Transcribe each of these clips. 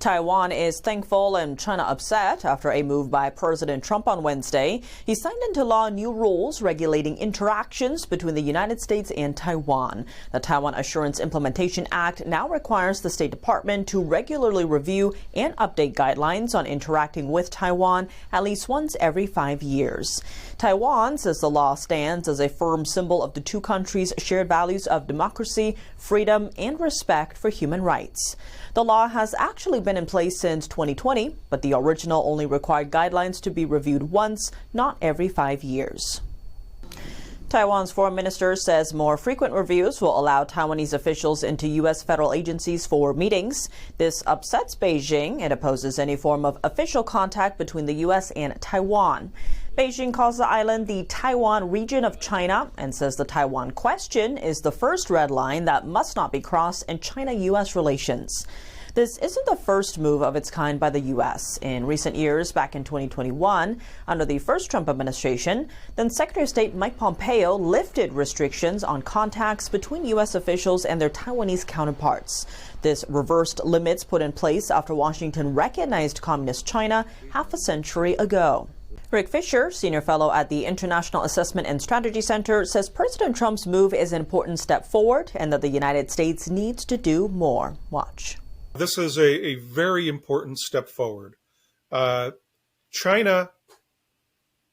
Taiwan is thankful and China upset after a move by President Trump on Wednesday. He signed into law new rules regulating interactions between the United States and Taiwan. The Taiwan Assurance Implementation Act now requires the State Department to regularly review and update guidelines on interacting with Taiwan at least once every 5 years. Taiwan says the law stands as a firm symbol of the two countries' shared values of democracy, freedom, and respect for human rights. The law has actually been in place since 2020, but the original only required guidelines to be reviewed once, not every 5 years. Taiwan's foreign minister says more frequent reviews will allow Taiwanese officials into U.S. federal agencies for meetings. This upsets Beijing. It opposes any form of official contact between the U.S. and Taiwan. Beijing calls the island the Taiwan region of China and says the Taiwan question is the first red line that must not be crossed in China-U.S. relations. This isn't the first move of its kind by the U.S. In recent years, back in 2021, under the first Trump administration, then Secretary of State Mike Pompeo lifted restrictions on contacts between U.S. officials and their Taiwanese counterparts. This reversed limits put in place after Washington recognized Communist China half a century ago. Rick Fisher, senior fellow at the International Assessment and Strategy Center, says President Trump's move is an important step forward and that the United States needs to do more. Watch. This is a very important step forward. China,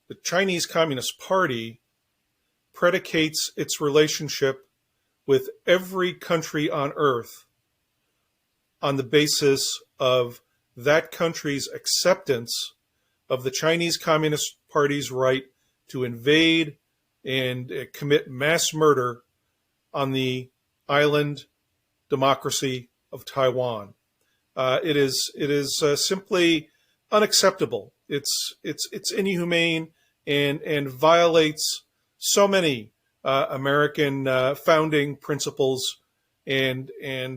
the Chinese Communist Party, predicates its relationship with every country on earth on the basis of that country's acceptance of the Chinese Communist Party's right to invade and commit mass murder on the island democracy of Taiwan. It is simply unacceptable. It's inhumane and violates so many American founding principles and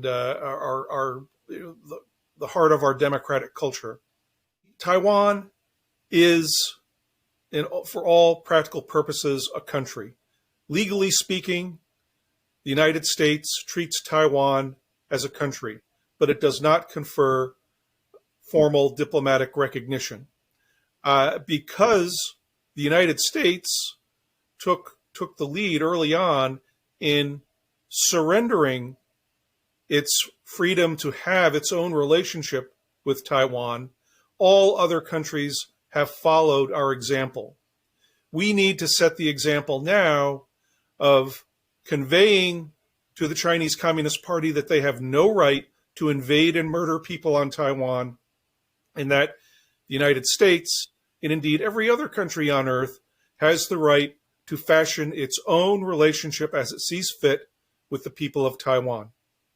are the heart of our democratic culture. Taiwan is, for all practical purposes, a country. Legally speaking, the United States treats Taiwan as a country, but it does not confer formal diplomatic recognition. Because the United States took the lead early on in surrendering its freedom to have its own relationship with Taiwan, all other countries have followed our example. We need to set the example now of conveying to the Chinese Communist Party that they have no right to invade and murder people on Taiwan, and that the United States, and indeed every other country on earth, has the right to fashion its own relationship as it sees fit with the people of Taiwan.